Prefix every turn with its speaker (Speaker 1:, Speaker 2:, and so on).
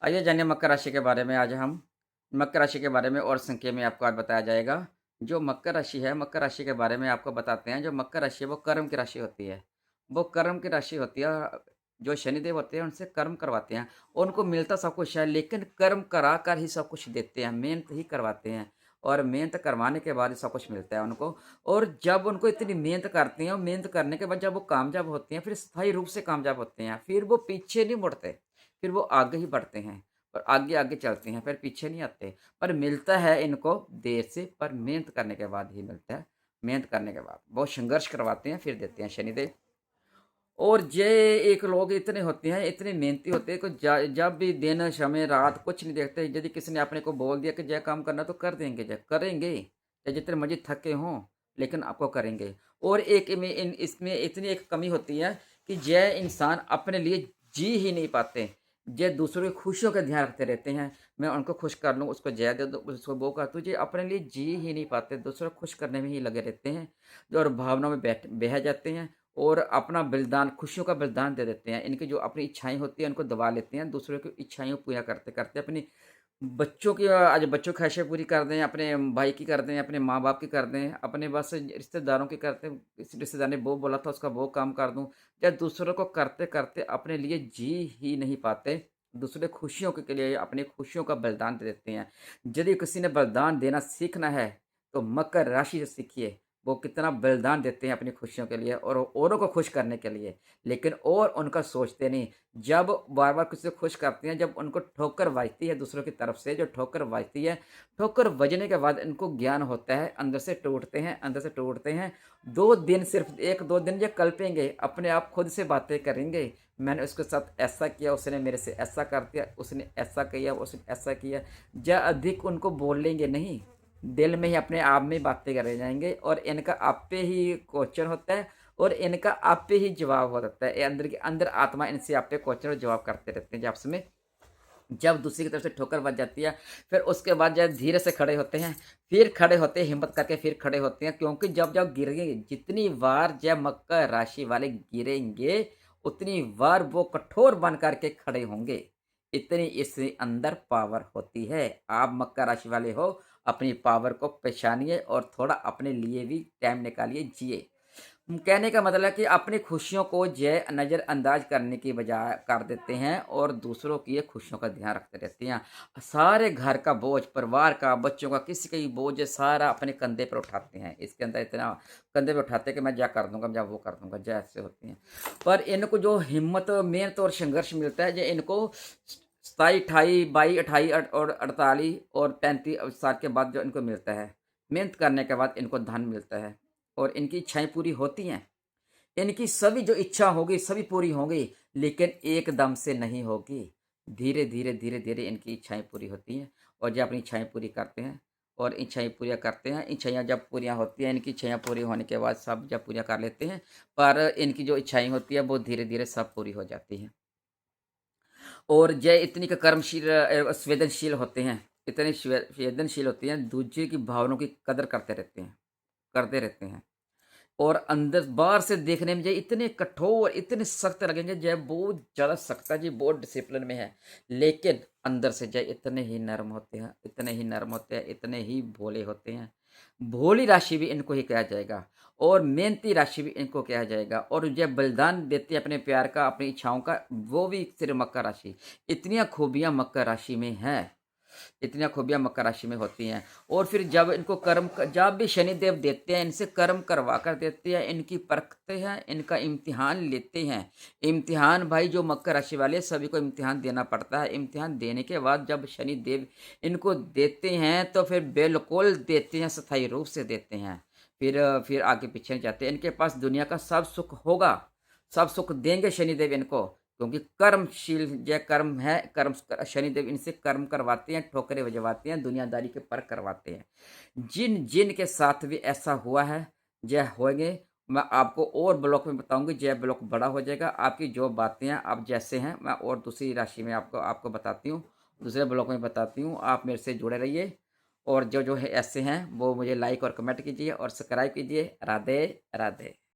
Speaker 1: आइए जानिए मकर राशि के बारे में। आज हम मकर राशि के बारे में और संक्षेप में आपको आज बताया जाएगा। जो मकर राशि है, मकर राशि के बारे में आपको बताते हैं। जो मकर राशि है वो कर्म की राशि होती है। वो कर्म की राशि होती है। जो शनिदेव होते हैं उनसे कर्म करवाते हैं। उनको मिलता सब कुछ है, लेकिन कर्म करा कर ही सब कुछ देते हैं, मेहनत ही करवाते हैं और मेहनत करवाने के बाद ही सब कुछ मिलता है उनको। और जब उनको इतनी मेहनत करते हैं और मेहनत करने के बाद जब वो कामयाब होते हैं, फिर स्थायी रूप से कामयाब होते हैं, फिर वो पीछे नहीं मुड़ते। फिर वो आगे ही बढ़ते हैं और आगे-आगे चलते हैं, फिर पीछे नहीं आते। पर मिलता है इनको देर से, पर मेहनत करने के बाद ही मिलता है। मेहनत करने के बाद बहुत संघर्ष करवाते हैं, फिर देते हैं शनिदेव। और ये एक लोग इतने होते हैं, इतने मेहनती होते हैं कि जब भी दिन, समय, रात कुछ नहीं देखते। यदि किसी ने अपने को बोल दिया कि ये काम करना तो कर देंगे, करेंगे। चाहे जितने मर्ज़ी थके हों, लेकिन आपको करेंगे। और एक में इन इसमें इतनी एक कमी होती है कि ये इंसान अपने लिए जी ही नहीं पाते। ये दूसरों की खुशियों का ध्यान रखते रहते हैं। मैं उनको खुश कर लूँ, उसको जय दे दूँ, उसको वो कर दूँ। ये अपने लिए जी ही नहीं पाते, दूसरों को खुश करने में ही लगे रहते हैं। और भावनाओं में बह जाते हैं। और अपना बलिदान, खुशियों का बलिदान दे देते हैं। इनकी जो अपनी इच्छाएँ होती हैं, उनको दबा लेते हैं। दूसरों की इच्छाएँ पूरा करते-करते अपनी बच्चों की आज बच्चों की ख़्वाहिशें पूरी कर दें, अपने भाई की कर दें, अपने माँ-बाप की कर दें, अपने बस रिश्तेदारों की करते हैं। इस रिश्तेदार ने वो बोला था, उसका वो काम कर दूँ। या दूसरों को करते-करते अपने लिए जी ही नहीं पाते। दूसरे खुशियों के लिए अपनी खुशियों का बलिदान दे देते हैं। यदि किसी ने बलिदान देना सीखना है, तो मकर राशि से सीखिए। वो कितना बलिदान देते हैं अपनी खुशियों के लिए और औरों को खुश करने के लिए। लेकिन और उनका सोचते नहीं। जब बार-बार किसी को खुश करते हैं, जब उनको ठोकर वाजती है दूसरों की तरफ से, जो ठोकर वाजती है, ठोकर बजने के बाद इनको ज्ञान होता है, अंदर से टूटते हैं, अंदर से टूटते हैं। 2 दिन, सिर्फ़ 1-2 दिन ये कल्पेंगे, अपने आप खुद से बातें करेंगे। मैंने उसके साथ ऐसा किया, उसने मेरे से ऐसा कर दिया, उसने ऐसा किया, उसने ऐसा किया। या अधिक उनको बोलेंगे नहीं, दिल में ही अपने आप में बातें करे जाएँगे और इनका आप पे ही क्वेश्चन होता है और इनका आप पे ही जवाब हो जाता है। ये अंदर के अंदर आत्मा इनसे आप पे क्वेश्चन और जवाब करते रहते हैं। जब आपस में जब दूसरी की तरफ से ठोकर बज जाती है, फिर उसके बाद जो है धीरे से खड़े होते हैं, फिर खड़े होते हैं, हिम्मत करके फिर खड़े होते हैं, क्योंकि जब-जब गिरेंगे, जितनी बार जब मकर राशि वाले गिरेंगे, उतनी बार वो कठोर बन कर के खड़े होंगे। इतनी इसके अंदर पावर होती है। आप मकर राशि वाले हो, अपनी पावर को पहचानिए और थोड़ा अपने लिए भी टाइम निकालिए, जिए। कहने का मतलब है कि अपनी खुशियों को जे नज़रअंदाज करने की बजाय कर देते हैं और दूसरों की ये खुशियों का ध्यान रखते रहते हैं। सारे घर का बोझ, परिवार का, बच्चों का, किसी का भी बोझ सारा अपने कंधे पर उठाते हैं। इसके अंदर इतना कंधे पे उठाते हैं कि मैं जा कर दूँगा, मैं वो कर दूँगा, जो ऐसे होते हैं। पर इनको जो हिम्मत, मेहनत और संघर्ष मिलता है, ये इनको 27, 28, 22, 28 और 48 और 35 साल के बाद जो इनको मिलता है। मेहनत करने के बाद इनको धन मिलता है। और इनकी इच्छाएँ पूरी होती हैं। इनकी सभी जो इच्छा होगी सभी पूरी होंगी, लेकिन एकदम से नहीं होगी। धीरे-धीरे, धीरे-धीरे इनकी इच्छाएँ पूरी होती हैं और ये अपनी इच्छाएँ पूरी करते हैं और इच्छाएँ पूरी करते हैं। इच्छाएँ जब पूरियाँ होती हैं, इनकी इच्छाएँ पूरी होने के बाद सब जब पूरा कर लेते हैं, पर इनकी जो इच्छाएँ होती है वो धीरे-धीरे सब पूरी हो जाती हैं। और ये इतनी क कर्मशील संवेदनशील होते हैं, इतने संवेदनशील होते हैं, दूसरे की भावनाओं की कदर करते रहते हैं। और अंदर बाहर से देखने में ये इतने कठोर, इतने सख्त लगेंगे, जय बहुत ज़्यादा सख्त है जी, बहुत डिसिप्लिन में है। लेकिन अंदर से जय इतने ही नर्म होते हैं, इतने ही नर्म होते हैं, इतने ही भोले होते हैं। भोली राशि भी इनको ही कहा जाएगा और मेहनती राशि भी इनको कहा जाएगा और ये बलिदान देते हैं अपने प्यार का, अपनी इच्छाओं का, वो भी सिर्फ़ मकर राशि। इतनियाँ खूबियाँ मकर राशि में हैं। इतनी खूबियाँ मकर राशि में होती हैं। और फिर जब इनको जब भी शनिदेव देते हैं, इनसे कर्म करवा कर देते हैं, इनकी परखते हैं, इनका इम्तिहान लेते हैं। इम्तिहान भाई जो मकर राशि वाले सभी को इम्तिहान देना पड़ता है। इम्तिहान देने के बाद जब शनिदेव इनको देते हैं, तो फिर बिल्कुल देते हैं, स्थायी रूप से देते हैं। फिर आगे पीछे नहीं जाते। इनके पास दुनिया का सब सुख होगा, सब सुख देंगे शनिदेव इनको। क्योंकि कर्मशील जय कर्म है, शनिदेव इनसे कर्म करवाते हैं, ठोकरें बजवाते हैं, दुनियादारी के पर करवाते हैं। जिन के साथ भी ऐसा हुआ है, जय होंगे, मैं आपको और ब्लॉक में बताऊँगी, जय ब्लॉक बड़ा हो जाएगा। आपकी जो बातें हैं, आप जैसे हैं, मैं और दूसरी राशि में आपको आपको बताती हूँ, दूसरे ब्लॉक में बताती हूँ। आप मेरे से जुड़े रहिए और जो है ऐसे हैं, वो मुझे लाइक और कमेंट कीजिए और सब्सक्राइब कीजिए। राधे, राधे।